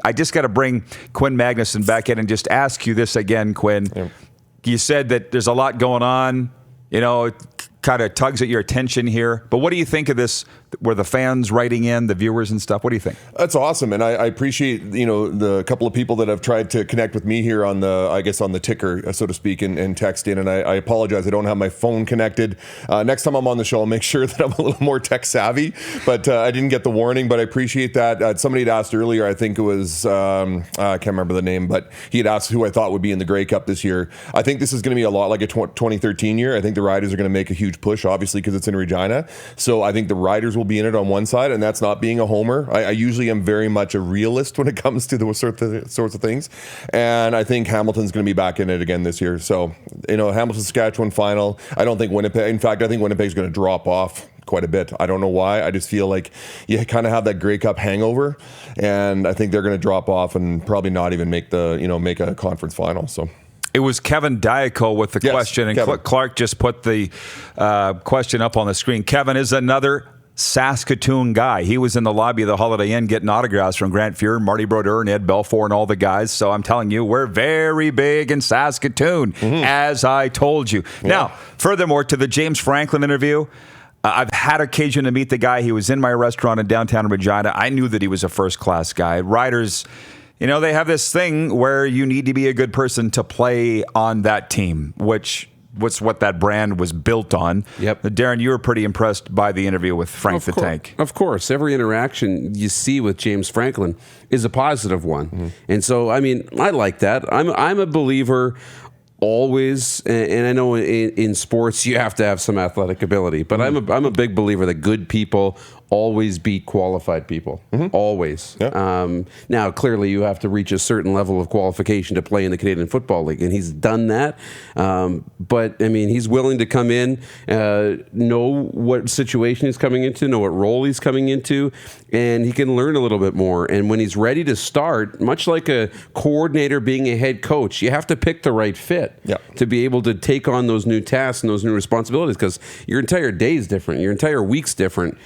I just got to bring Quinn Magnuson back in and just ask you this again, Quinn. Yeah. You said that there's a lot going on, it kind of tugs at your attention here. But what do you think of this, where the fans writing in, the viewers and stuff? What do you think? That's awesome. And I appreciate, the couple of people that have tried to connect with me here on the ticker, so to speak, and text in. And I apologize. I don't have my phone connected. Next time I'm on the show, I'll make sure that I'm a little more tech savvy. But I didn't get the warning, but I appreciate that. Somebody had asked earlier, I think it was, I can't remember the name, but he had asked who I thought would be in the Grey Cup this year. I think this is going to be a lot like a 2013 year. I think the Riders are going to make a huge push, obviously, because it's in Regina. So I think the Riders will be in it on one side, and that's not being a homer. I usually am very much a realist when it comes to those sorts of things. And I think Hamilton's going to be back in it again this year. So, Hamilton-Saskatchewan final. I don't think Winnipeg, in fact, I think Winnipeg's going to drop off quite a bit. I don't know why. I just feel like you kind of have that Grey Cup hangover, and I think they're going to drop off and probably not even make a conference final. So. It was Kevin Diaco with the question, and Kevin. Clark just put the question up on the screen. Kevin is another Saskatoon guy. He was in the lobby of the Holiday Inn getting autographs from Grant Fuhr, Marty Brodeur, and Ed Belfour, and all the guys. So I'm telling you, we're very big in Saskatoon, as I told you. Yeah. Now, furthermore, to the James Franklin interview, I've had occasion to meet the guy. He was in my restaurant in downtown Regina. I knew that he was a first-class guy. Riders, they have this thing where you need to be a good person to play on that team, which was what that brand was built on. Yep. Darren, you were pretty impressed by the interview with Frank the Tank. Of course. Every interaction you see with James Franklin is a positive one. And so, I like that. I'm a believer always, and I know in sports you have to have some athletic ability, but I'm a big believer that good people always beat qualified people. Always. Yeah. Now, clearly, you have to reach a certain level of qualification to play in the Canadian Football League, and he's done that. But, he's willing to come in, know what situation he's coming into, know what role he's coming into, and he can learn a little bit more. And when he's ready to start, much like a coordinator being a head coach, you have to pick the right fit to be able to take on those new tasks and those new responsibilities, because your entire day is different. Your entire week's different.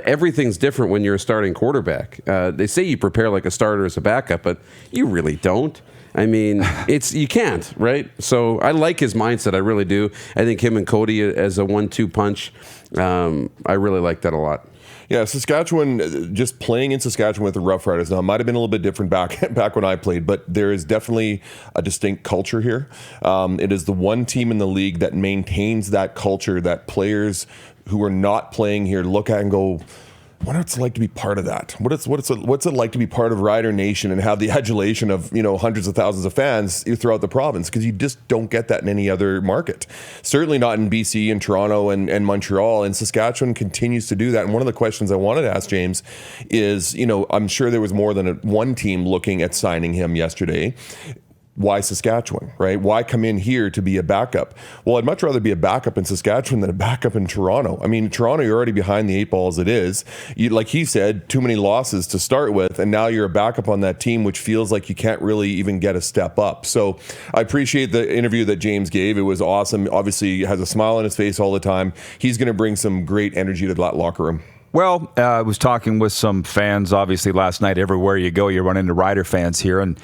Everything's different when you're a starting quarterback. They say you prepare like a starter as a backup, but you really don't. You can't, right? So I like his mindset. I really do. I think him and Cody as a 1-2 punch, I really like that a lot. Yeah, Saskatchewan, just playing in Saskatchewan with the Rough Riders now, might have been a little bit different back when I played, but there is definitely a distinct culture here. It is the one team in the league that maintains that culture, that players who are not playing here look at and go, what it's like to be part of that? What's it like to be part of Rider Nation and have the adulation of hundreds of thousands of fans throughout the province? Because you just don't get that in any other market. Certainly not in BC and Toronto and Montreal. And Saskatchewan continues to do that. And one of the questions I wanted to ask James is, I'm sure there was more than one team looking at signing him yesterday. Why Saskatchewan, right? Why come in here to be a backup? Well, I'd much rather be a backup in Saskatchewan than a backup in Toronto. Toronto, you're already behind the 8 ball as it is. Like he said, too many losses to start with, and now you're a backup on that team, which feels like you can't really even get a step up. So I appreciate the interview that James gave. It was awesome. Obviously, he has a smile on his face all the time. He's going to bring some great energy to that locker room. Well, I was talking with some fans, obviously, last night. Everywhere you go, you run into Rider fans here, and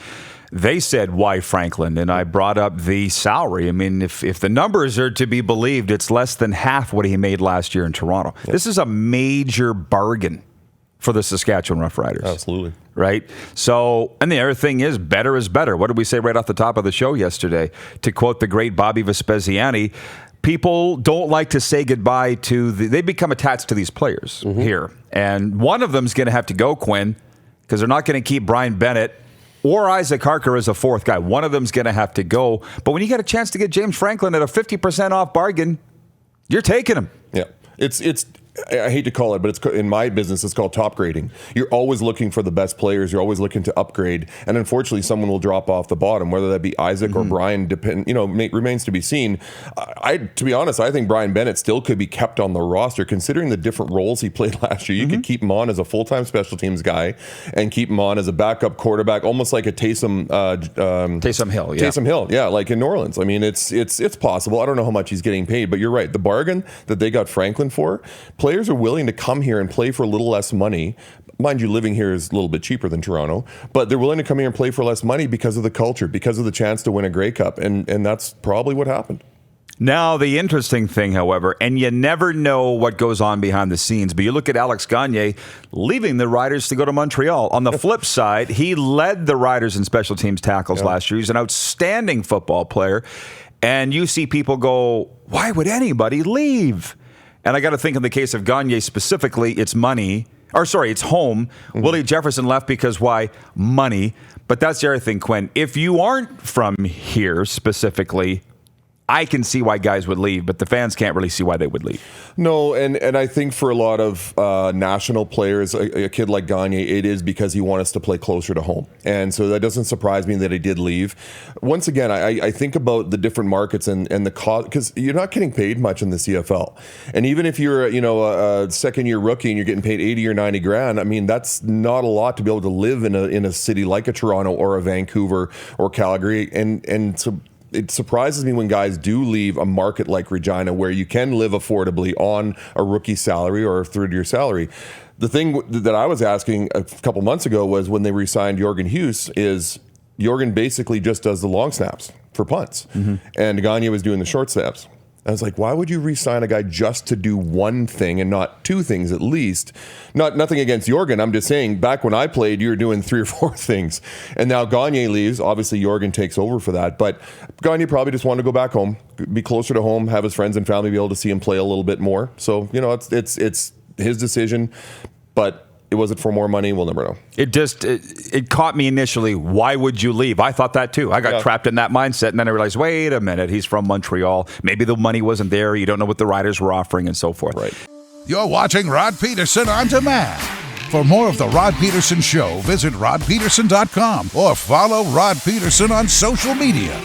they said, why Franklin? And I brought up the salary. If the numbers are to be believed, it's less than half what he made last year in Toronto. Yep. This is a major bargain for the Saskatchewan Roughriders. Absolutely. Right? So, and the other thing is better. What did we say right off the top of the show yesterday? To quote the great Bobby Vespasiani, people don't like to say goodbye to they become attached to these players here. And one of them is going to have to go, Quinn, because they're not going to keep Brian Bennett or Isaac Harker as a fourth guy. One of them's going to have to go. But when you get a chance to get James Franklin at a 50% off bargain, you're taking him. Yeah. It's I hate to call it, but it's in my business, it's called top grading. You're always looking for the best players. You're always looking to upgrade. And unfortunately, someone will drop off the bottom, whether that be Isaac or Brian, remains to be seen. To be honest, I think Brian Bennett still could be kept on the roster, considering the different roles he played last year. You could keep him on as a full-time special teams guy and keep him on as a backup quarterback, almost like a Taysom Hill. Yeah. Taysom Hill, yeah, like in New Orleans. It's possible. I don't know how much he's getting paid, but you're right. The bargain that they got Franklin for, players are willing to come here and play for a little less money, mind you, living here is a little bit cheaper than Toronto, but they're willing to come here and play for less money because of the culture, because of the chance to win a Grey Cup, and that's probably what happened. Now, the interesting thing, however, and you never know what goes on behind the scenes, but you look at Alex Gagne leaving the Riders to go to Montreal. On the flip side, he led the Riders in special teams tackles last year. He's an outstanding football player. And you see people go, why would anybody leave? And I got to think in the case of Gagne specifically, it's money. Or sorry, it's home. Mm-hmm. Willie Jefferson left because why? Money. But that's the other thing, Quinn. If you aren't from here specifically, I can see why guys would leave, but the fans can't really see why they would leave. No, and I think for a lot of national players, a kid like Gagne, it is because he wants us to play closer to home. And so that doesn't surprise me that he did leave. Once again, I think about the different markets and the cost, because you're not getting paid much in the CFL. And even if you're a second-year rookie and you're getting paid 80 or 90 grand, I mean, that's not a lot to be able to live in a city like a Toronto or a Vancouver or Calgary. And so it surprises me when guys do leave a market like Regina where you can live affordably on a rookie salary or a third-year salary. The thing that I was asking a couple months ago was when they re-signed Jorgen Hughes is Jorgen basically just does the long snaps for punts. Mm-hmm. And Gagne was doing the short snaps. I was like, why would you re-sign a guy just to do one thing and not two things at least? Nothing against Jorgen. I'm just saying, back when I played, you were doing 3 or 4 things. And now Gagne leaves. Obviously, Jorgen takes over for that. But Gagne probably just wanted to go back home, be closer to home, have his friends and family be able to see him play a little bit more. So, it's his decision. But was it for more money? We'll never know. It caught me initially. Why would you leave? I thought that too. I got trapped in that mindset, and then I realized, wait a minute, he's from Montreal. Maybe the money wasn't there. You don't know what the Riders were offering and so forth. Right. You're watching Rod Pedersen on demand. For more of the Rod Pedersen Show, visit rodpedersen.com or follow Rod Pedersen on social media.